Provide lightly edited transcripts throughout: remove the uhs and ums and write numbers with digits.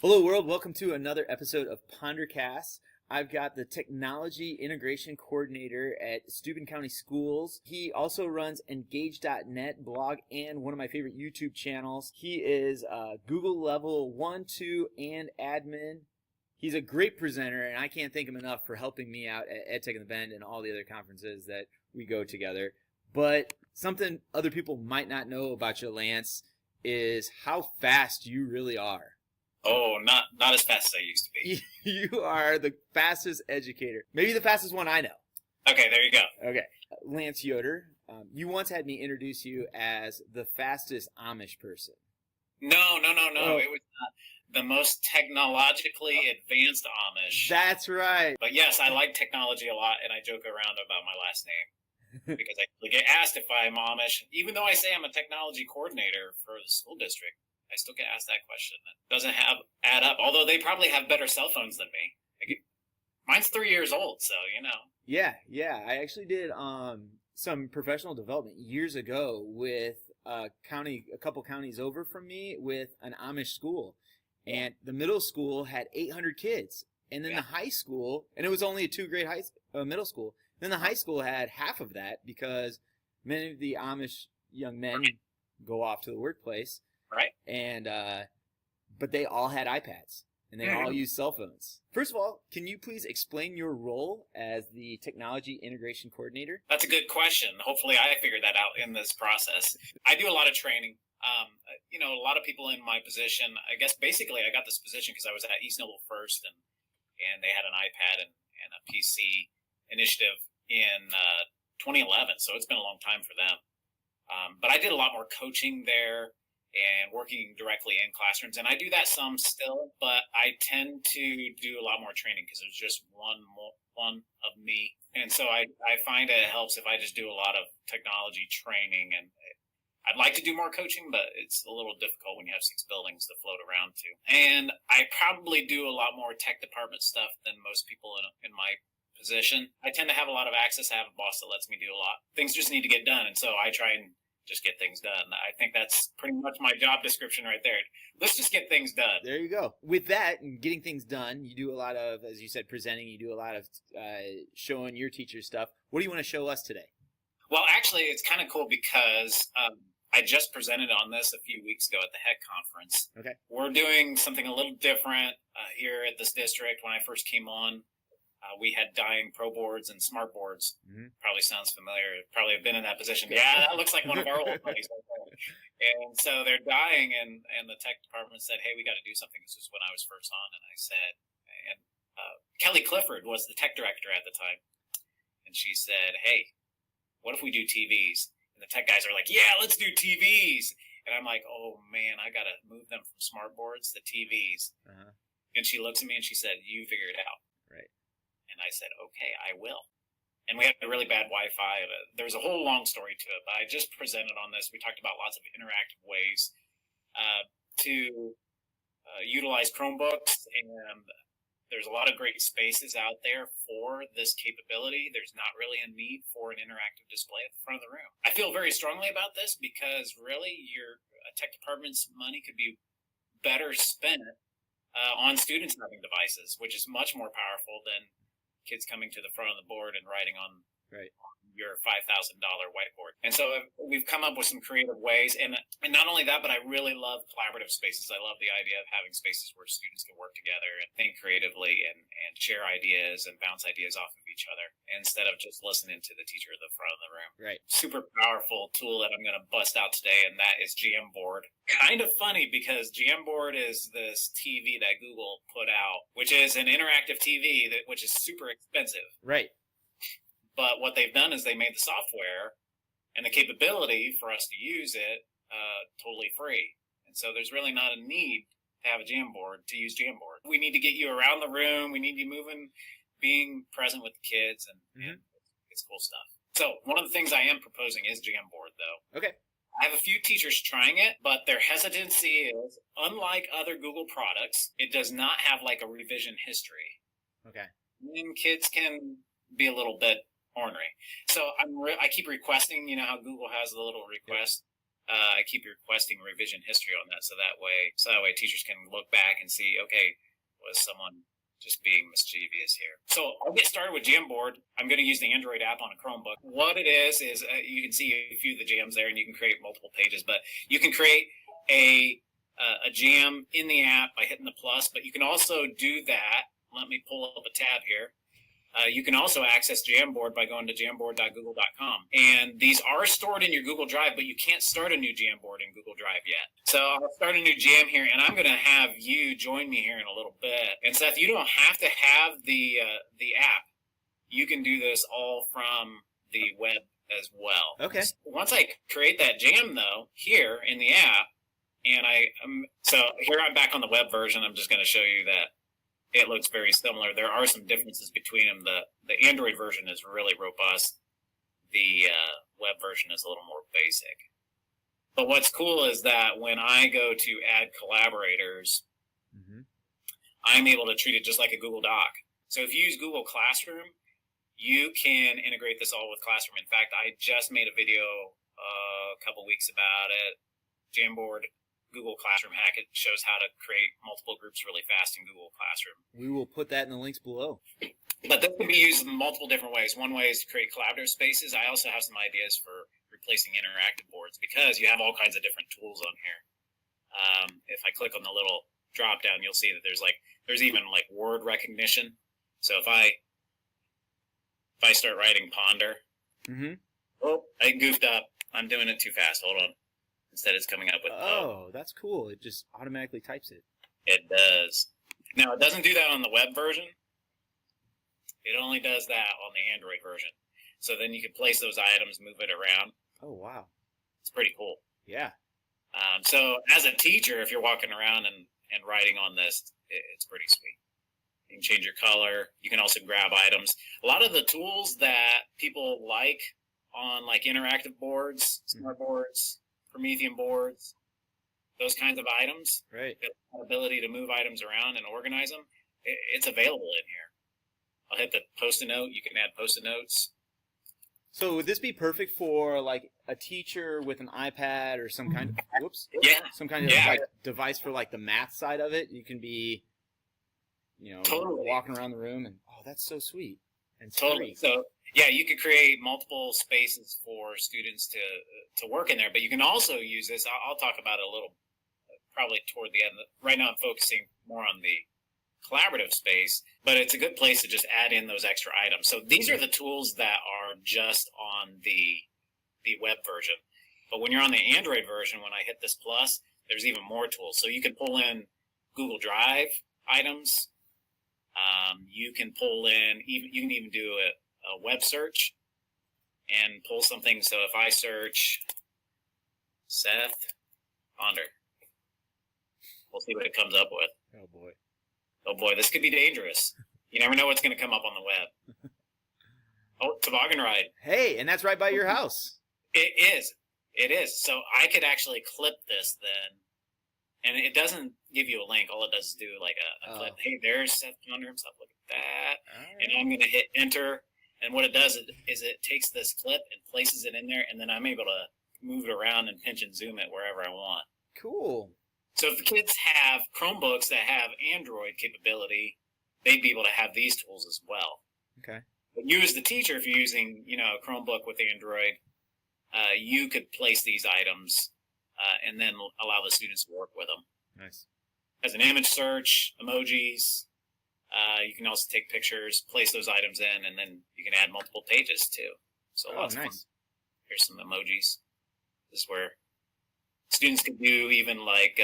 Hello world, welcome to another episode of PonderCast. I've got the Technology Integration Coordinator at Steuben County Schools. He also runs Engage.net blog and one of my favorite YouTube channels. He is Google Level 1, 2, and admin. He's a great presenter, and I can't thank him enough for helping me out at EdTech in the Bend and all the other conferences that we go together. But something other people might not know about you, Lance, is how fast you really are. Oh, not as fast as I used to be. You are the fastest educator. Maybe the fastest one I know. Okay, there you go. Okay. Lance Yoder, you once had me introduce you as the fastest Amish person. No. Oh. It was the most technologically advanced Amish. That's right. But yes, I like technology a lot, and I joke around about my last name because I get asked if I'm Amish. Even though I say I'm a technology coordinator for the school district, I still get asked that question. It doesn't add up, although they probably have better cell phones than me. Mine's 3 years old, so you know. Yeah. I actually did some professional development years ago with a couple counties over from me with an Amish school. And the middle school had 800 kids. And then the high school, and it was only a 2-grade middle school. Then the high school had half of that because many of the Amish young men go off to the workplace. Right. And but they all had iPads and they all used cell phones. First of all, can you please explain your role as the Technology Integration Coordinator? That's a good question. Hopefully I figured that out in this process. I do a lot of training. A lot of people in my position, I guess basically I got this position because I was at East Noble first and they had an iPad and a PC initiative in 2011. So it's been a long time for them. But I did a lot more coaching there and working directly in classrooms. And I do that some still, but I tend to do a lot more training because there's just one of me. And so I find it helps if I just do a lot of technology training. And I'd like to do more coaching, but it's a little difficult when you have 6 buildings to float around to. And I probably do a lot more tech department stuff than most people in my position. I tend to have a lot of access. I have a boss that lets me do a lot. Things just need to get done. And so I try and just get things done. I think that's pretty much my job description right there. Let's just get things done. There you go. With that and getting things done, you do a lot of, as you said, presenting. You do a lot of showing your teacher stuff. What do you want to show us today? Well, actually, it's kind of cool because I just presented on this a few weeks ago at the HEC conference. Okay. We're doing something a little different here at this district. When I first came on, we had dying pro boards and smart boards. Mm-hmm. Probably sounds familiar. Probably have been in that position. Yeah, that looks like one of our old buddies. And so they're dying, and the tech department said, hey, we got to do something. This was when I was first on, and I said, and Kelly Clifford was the tech director at the time, and she said, hey, what if we do TVs? And the tech guys are like, yeah, let's do TVs. And I'm like, oh, man, I got to move them from smart boards to TVs. Uh-huh. And she looks at me and she said, you figure it out. Right. And I said, okay, I will. And we had a really bad Wi-Fi. There was a whole long story to it, but I just presented on this. We talked about lots of interactive ways to utilize Chromebooks, and there's a lot of great spaces out there for this capability. There's not really a need for an interactive display at the front of the room. I feel very strongly about this because really your tech department's money could be better spent on students having devices, which is much more powerful than kids coming to the front of the board and writing on your $5,000 whiteboard. And so we've come up with some creative ways. And not only that, but I really love collaborative spaces. I love the idea of having spaces where students can work together and think creatively and share ideas and bounce ideas off of each other instead of just listening to the teacher at the front of the room. Right. Super powerful tool that I'm going to bust out today, and that is Jamboard. Kind of funny because Jamboard is this TV that Google put out, which is an interactive TV which is super expensive. Right. But what they've done is they made the software and the capability for us to use it totally free. And so there's really not a need to have a Jamboard to use Jamboard. We need to get you around the room. We need you moving, being present with the kids, and it's cool stuff. So one of the things I am proposing is Jamboard, though. Okay. I have a few teachers trying it, but their hesitancy is, unlike other Google products, it does not have like a revision history. Okay. And kids can be a little bit ornery. So I keep requesting, you know how Google has the little request I keep requesting revision history on that, so that way teachers can look back and see, okay, was someone just being mischievous here? So I'll get started with Jamboard. I'm going to use the Android app on a Chromebook. What it is you can see a few of the jams there, and you can create multiple pages, but you can create a jam in the app by hitting the plus, but you can also do that. Let me pull up a tab here. You can also access Jamboard by going to jamboard.google.com. And these are stored in your Google Drive, but you can't start a new Jamboard in Google Drive yet. So I'll start a new jam here, and I'm going to have you join me here in a little bit. And Seth, you don't have to have the app. You can do this all from the web as well. Okay. Once I create that jam, though, here in the app, and so here I'm back on the web version. I'm just going to show you that it looks very similar. There are some differences between them. The Android version is really robust. The web version is a little more basic. But what's cool is that when I go to add collaborators, I'm able to treat it just like a Google Doc. So if you use Google Classroom, you can integrate this all with Classroom. In fact, I just made a video a couple weeks about it. Jamboard Google Classroom hack. It shows how to create multiple groups really fast in Google Classroom. We will put that in the links below. But this can be used in multiple different ways. One way is to create collaborative spaces. I also have some ideas for replacing interactive boards because you have all kinds of different tools on here. If I click on the little drop down, you'll see that there's even like word recognition. So if I start writing Ponder, oh, I goofed up. I'm doing it too fast. Hold on. Instead, it's coming up with Oh, that's cool. It just automatically types it. It does. Now, it doesn't do that on the web version. It only does that on the Android version. So then you can place those items, move it around. Oh, wow. It's pretty cool. Yeah. So as a teacher, if you're walking around and writing on this, it's pretty sweet. You can change your color. You can also grab items. A lot of the tools that people like on like interactive boards, smart boards, Promethean boards, those kinds of items, right? The ability to move items around and organize them, it's available in here. I'll hit the post-it note. You can add post-it notes. So would this be perfect for like a teacher with an iPad or some kind of some kind of like device for like the math side of it? You can be, totally walking around the room, and that's so sweet. And totally. So yeah, you could create multiple spaces for students to work in there, but you can also use this. I'll talk about it a little, probably toward the end. Right now I'm focusing more on the collaborative space, but it's a good place to just add in those extra items. So these are the tools that are just on the web version. But when you're on the Android version, when I hit this plus, there's even more tools. So you can pull in Google Drive items. You can pull in, you can even do a web search and pull something. So if I search Seth Ponder, we'll see what it comes up with. Oh boy, this could be dangerous. You never know what's going to come up on the web. Oh, toboggan ride. Hey, and that's right by your house. It is. So I could actually clip this then. And it doesn't give you a link. All it does is do like a clip. Hey, there's Seth Ponder himself. Look at that. Right. And I'm going to hit enter. And what it does is it takes this clip and places it in there. And then I'm able to move it around and pinch and zoom it wherever I want. Cool. So if the kids have Chromebooks that have Android capability, they'd be able to have these tools as well. Okay. But you as the teacher, if you're using a Chromebook with Android, you could place these items and then allow the students to work with them. Nice. As an image search, emojis, you can also take pictures, place those items in, and then you can add multiple pages too. So lots of fun. Here's some emojis. This is where students could do even like,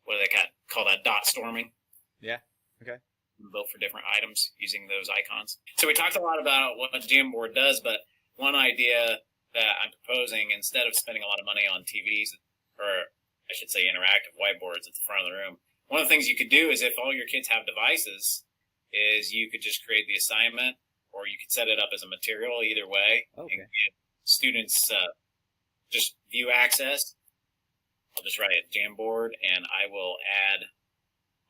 what do they call that, dot storming. Yeah, okay. Vote for different items using those icons. So we talked a lot about what Jamboard does, but one idea that I'm proposing, instead of spending a lot of money on TVs, or I should say interactive whiteboards at the front of the room, one of the things you could do is if all your kids have devices, is you could just create the assignment, or you could set it up as a material either way, and give students just view access. I'll just write a Jamboard, and I will add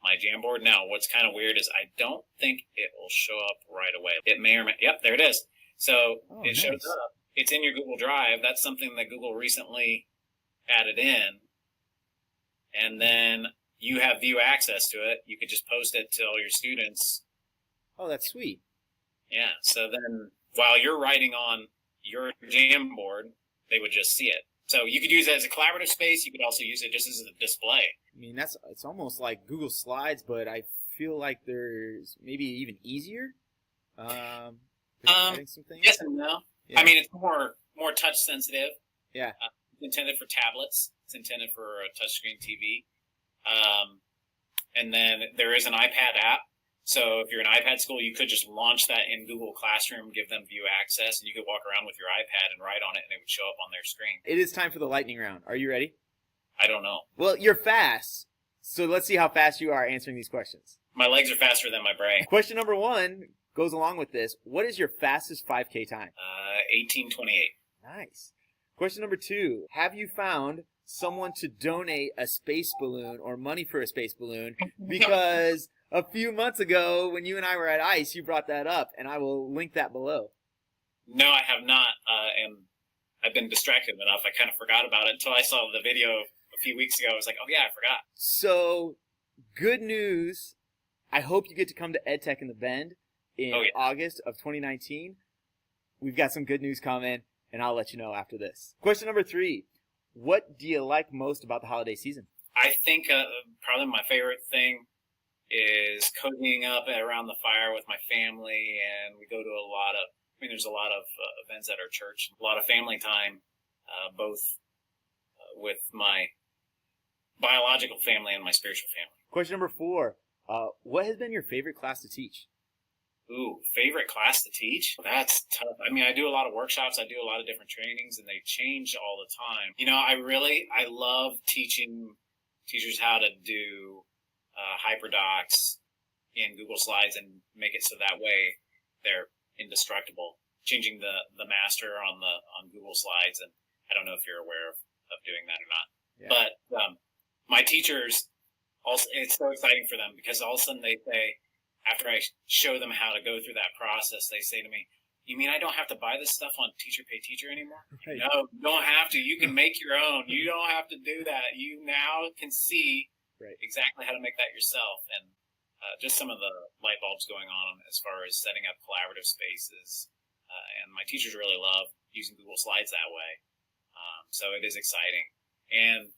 my Jamboard. Now, what's kind of weird is I don't think it will show up right away. It may or may, yep, there it is. So it shows up. It's in your Google Drive. That's something that Google recently added in, and then you have view access to it. You could just post it to all your students. Oh, that's sweet. Yeah. So then while you're writing on your Jamboard, they would just see it. So you could use it as a collaborative space. You could also use it just as a display. I mean, it's almost like Google Slides, but I feel like there's maybe even easier. Some things. Yes and no. Yeah. I mean, it's more touch sensitive. Yeah. It's intended for tablets. It's intended for a touchscreen TV. And then there is an iPad app. So if you're an iPad school, you could just launch that in Google Classroom, give them view access, and you could walk around with your iPad and write on it, and it would show up on their screen. It is time for the lightning round. Are you ready? I don't know. Well, you're fast, so let's see how fast you are answering these questions. My legs are faster than my brain. Question number 1 goes along with this. What is your fastest 5K time? 18:28. Nice. Question number 2. Have you found someone to donate a space balloon or money for a space balloon? Because a few months ago, when you and I were at ICE, you brought that up, and I will link that below. No, I have not, and I've been distracted enough. I kind of forgot about it until I saw the video a few weeks ago. I was like, oh, yeah, I forgot. So, good news. I hope you get to come to EdTech in the Bend in August of 2019. We've got some good news coming, and I'll let you know after this. Question number 3. What do you like most about the holiday season? I think probably my favorite thing is cozying up around the fire with my family, and we go to there's a lot of events at our church, a lot of family time, both with my biological family and my spiritual family. Question number 4. What has been your favorite class to teach? Ooh, favorite class to teach? That's tough. I mean, I do a lot of workshops. I do a lot of different trainings, and they change all the time. You know, I love teaching teachers how to do hyperdocs in Google Slides and make it so that way they're indestructible. Changing the master on Google Slides, and I don't know if you're aware of doing that or not. Yeah. But my teachers also, it's so exciting for them because all of a sudden they say, after I show them how to go through that process, they say to me, "You mean I don't have to buy this stuff on Teacher Pay Teacher anymore?" Right. No, you don't have to. You can make your own. You don't have to do that. You now can see exactly how to make that yourself. And just some of the light bulbs going on as far as setting up collaborative spaces. And my teachers really love using Google Slides that way. So it is exciting. And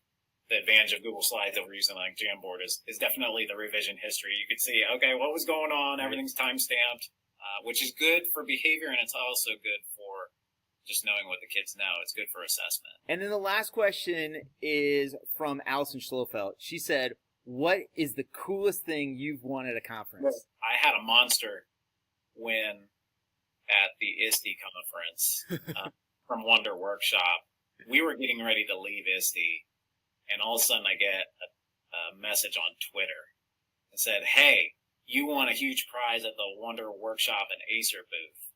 the advantage of Google Slides over using like Jamboard is definitely the revision history. You could see, okay, what was going on? Everything's time-stamped, which is good for behavior, and it's also good for just knowing what the kids know. It's good for assessment. And then the last question is from Allison Schlofeld. She said, what is the coolest thing you've won at a conference? Well, I had a monster win at the ISTE conference from Wonder Workshop. We were getting ready to leave ISTE, and all of a sudden I get a message on Twitter that said, "Hey, you won a huge prize at the Wonder Workshop and Acer booth."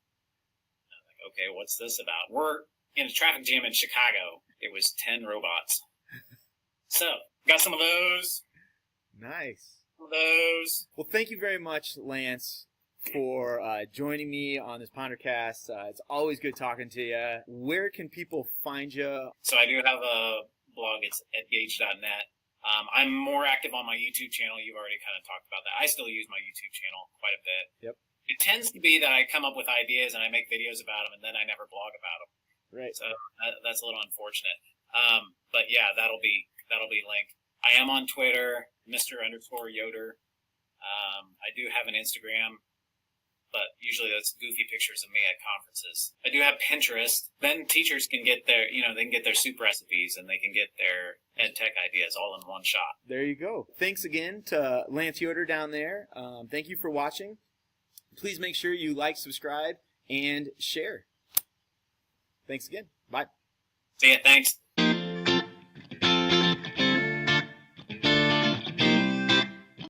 And I'm like, okay, what's this about? We're in a traffic jam in Chicago. It was 10 robots. So, got some of those. Nice. Some of those. Well, thank you very much, Lance, for joining me on this PonderCast. It's always good talking to you. Where can people find you? So I do have a blog. It's edgage.net. I'm more active on my YouTube channel. You've already kind of talked about that. I still use my YouTube channel quite a bit. Yep. It tends to be that I come up with ideas and I make videos about them, and then I never blog about them. Right. So that's a little unfortunate. But yeah, that'll be linked. I am on Twitter, Mr._Yoder. I do have an Instagram, but usually that's goofy pictures of me at conferences. I do have Pinterest. Then teachers can get their, they can get their soup recipes and they can get their ed tech ideas all in one shot. There you go. Thanks again to Lance Yoder down there. Thank you for watching. Please make sure you like, subscribe, and share. Thanks again. Bye. See ya. Thanks.